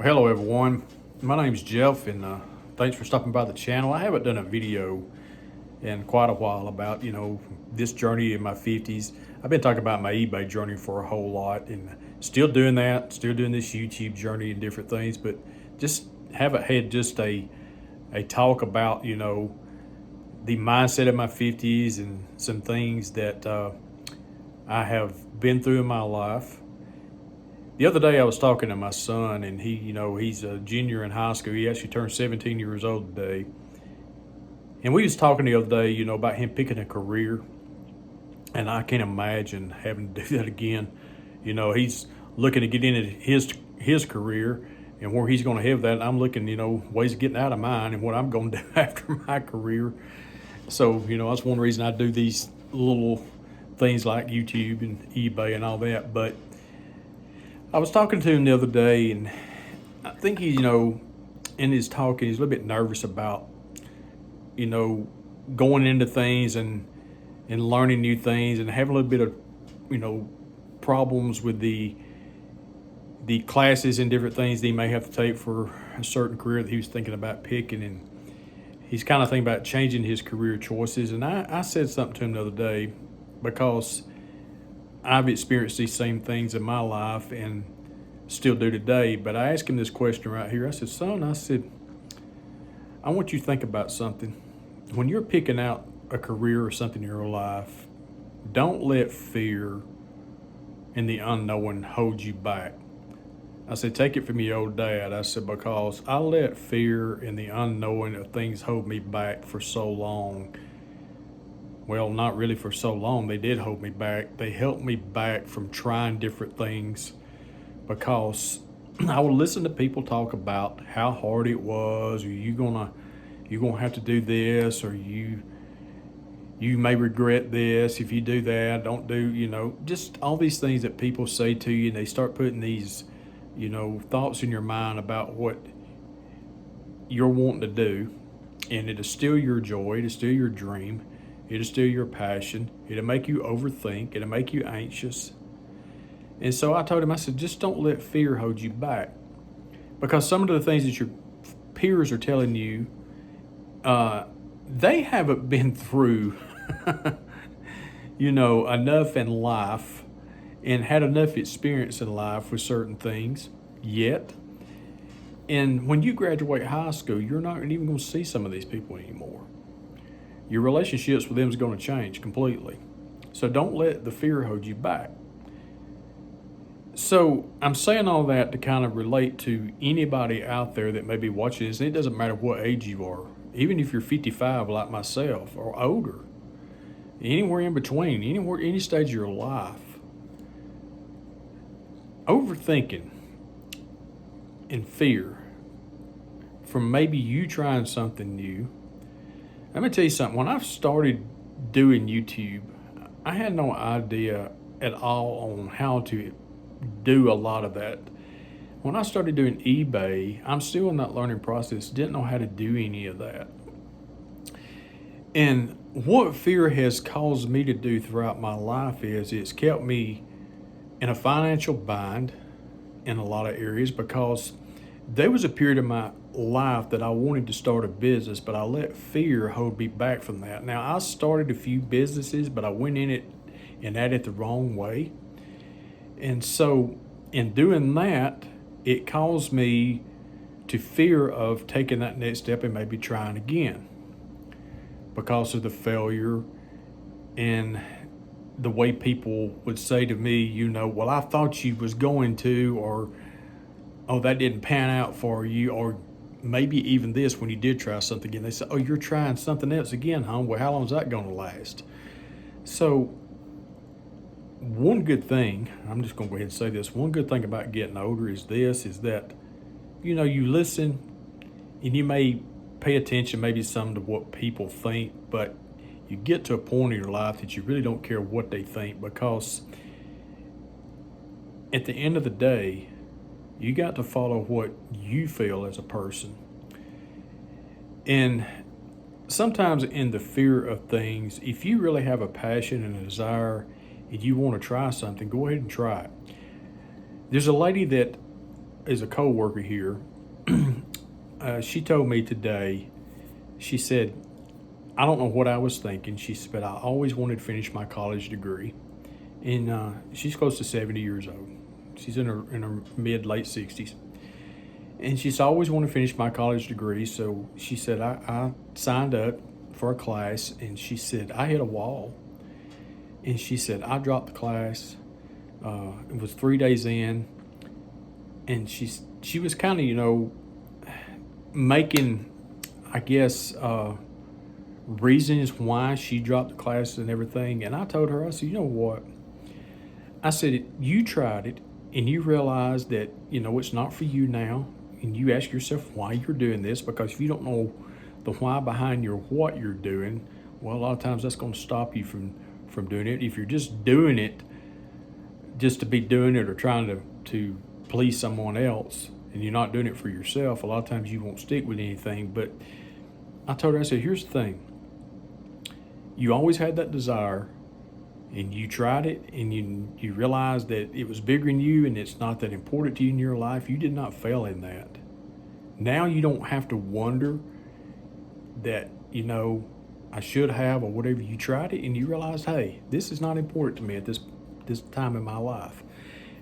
Well, hello everyone. My name's Jeff, and thanks for stopping by the channel. I haven't done a video in quite a while about this journey in my 50s. I've been talking about my eBay journey for a whole lot, and still doing that. Still doing this YouTube journey and different things, but just haven't had just a talk about the mindset of my 50s and some things that I have been through in my life. The other day I was talking to my son, and he's a junior in high school. He actually turned 17 years old today. And we was talking the other day, about him picking a career. And I can't imagine having to do that again. He's looking to get into his career and where he's going to have that. And I'm looking, ways of getting out of mine and what I'm going to do after my career. So, that's one reason I do these little things like YouTube and eBay and all that. But I was talking to him the other day, and I think he's, in his talking, he's a little bit nervous about, going into things and learning new things, and having a little bit of, problems with the classes and different things that he may have to take for a certain career that he was thinking about picking. And he's kind of thinking about changing his career choices. And I said something to him the other day, because I've experienced these same things in my life and still do today. But I asked him this question right here. I said, son, I want you to think about something. When you're picking out a career or something in your life, don't let fear and the unknown hold you back. I said, take it from your old dad. I said, because I let fear and the unknown of things hold me back for so long. Well, not really for so long. They did hold me back. They held me back from trying different things, because I would listen to people talk about how hard it was, or you're gonna have to do this, or you may regret this if you do that. Don't do, just all these things that people say to you, and they start putting these, thoughts in your mind about what you're wanting to do, and it'll steal your joy, it'll steal your dream. It'll steal your passion. It'll make you overthink. It'll make you anxious. And so I told him, I said, just don't let fear hold you back. Because some of the things that your peers are telling you, they haven't been through, enough in life and had enough experience in life with certain things yet. And when you graduate high school, you're not even going to see some of these people anymore. Your relationships with them is going to change completely. So don't let the fear hold you back. So I'm saying all that to kind of relate to anybody out there that may be watching this. And it doesn't matter what age you are, even if you're 55 like myself or older, anywhere in between, any stage of your life. Overthinking and fear from maybe you trying something new. Let me tell you something. When I started doing YouTube, I had no idea at all on how to do a lot of that. When I started doing eBay, I'm still in that learning process. Didn't know how to do any of that. And what fear has caused me to do throughout my life is it's kept me in a financial bind in a lot of areas, because there was a period of my life that I wanted to start a business, but I let fear hold me back from that. Now, I started a few businesses, but I went in it and at it the wrong way. And so in doing that, it caused me to fear of taking that next step and maybe trying again, because of the failure and the way people would say to me, well, I thought you was going to, or, oh, that didn't pan out for you, or maybe even this, when you did try something again, they say, oh, you're trying something else again, huh? Well, how long is that going to last? So one good thing, I'm just going to go ahead and say this, one good thing about getting older is that, you listen and you may pay attention maybe some to what people think, but you get to a point in your life that you really don't care what they think, because at the end of the day, you got to follow what you feel as a person. And sometimes in the fear of things, if you really have a passion and a desire and you want to try something, go ahead and try it. There's a lady that is a co-worker here. She told me today, she said, I don't know what I was thinking. She said, but I always wanted to finish my college degree. And she's close to 70 years old. She's in her mid, late 60s. And she's always wanted to finish my college degree. So she said, I signed up for a class, and she said, I hit a wall. And she said, I dropped the class. It was 3 days in. And she was kind of, making, I guess, reasons why she dropped the classes and everything. And I told her, I said, you know what? I said, you tried it and you realize that, it's not for you now. And you ask yourself why you're doing this, because if you don't know the why behind what you're doing, well, a lot of times that's going to stop you from doing it. If you're just doing it just to be doing it or trying to please someone else, and you're not doing it for yourself, a lot of times you won't stick with anything. But I told her, I said, here's the thing. You always had that desire, and you tried it, and you realized that it was bigger than you and it's not that important to you in your life. You did not fail in that. Now you don't have to wonder that, I should have or whatever. You tried it and you realized, hey, this is not important to me at this time in my life.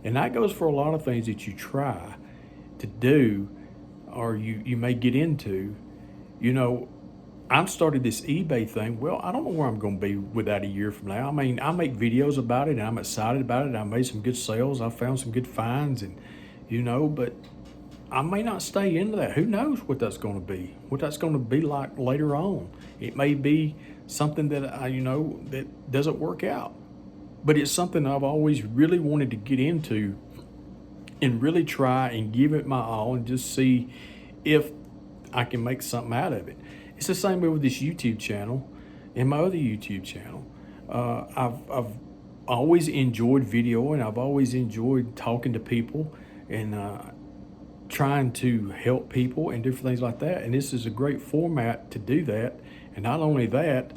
And that goes for a lot of things that you try to do or you may get into. I've started this eBay thing. Well, I don't know where I'm going to be with that a year from now. I mean, I make videos about it and I'm excited about it. I made some good sales. I found some good finds and, but I may not stay into that. Who knows what that's going to be, what that's going to be like later on. It may be something that that doesn't work out, but it's something I've always really wanted to get into and really try and give it my all and just see if I can make something out of it. It's the same way with this YouTube channel and my other YouTube channel. I've always enjoyed video, and I've always enjoyed talking to people and trying to help people and different things like that. And this is a great format to do that. And not only that,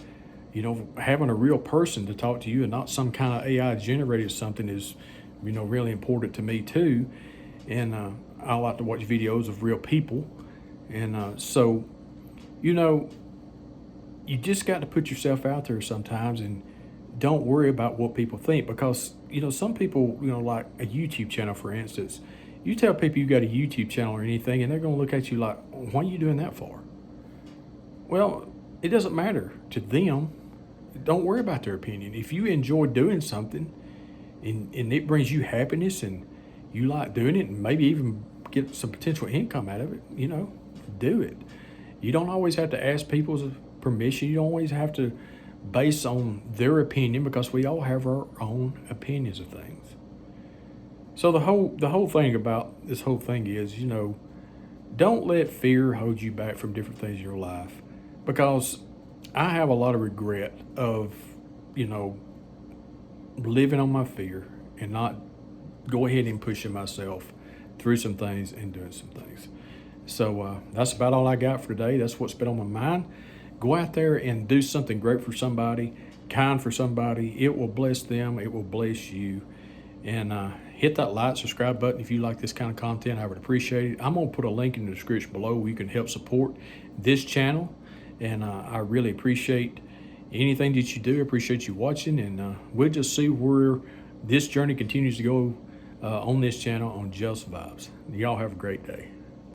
having a real person to talk to you and not some kind of AI generated something is, really important to me too. And I like to watch videos of real people. And so, you just got to put yourself out there sometimes and don't worry about what people think, because, some people, like a YouTube channel, for instance, you tell people you got a YouTube channel or anything and they're going to look at you like, why are you doing that for? Well, it doesn't matter to them. Don't worry about their opinion. If you enjoy doing something and it brings you happiness and you like doing it and maybe even get some potential income out of it, do it. You don't always have to ask people's permission. You don't always have to base on their opinion, because we all have our own opinions of things. So the whole thing about this whole thing is, don't let fear hold you back from different things in your life, because I have a lot of regret of, living on my fear and not go ahead and pushing myself through some things and doing some things. So that's about all I got for today. That's what's been on my mind. Go out there and do something great for somebody, kind for somebody. It will bless them. It will bless you. And hit that like, subscribe button if you like this kind of content. I would appreciate it. I'm going to put a link in the description below where you can help support this channel. And I really appreciate anything that you do. I appreciate you watching. And we'll just see where this journey continues to go on this channel on Jeffsvibes. Y'all have a great day.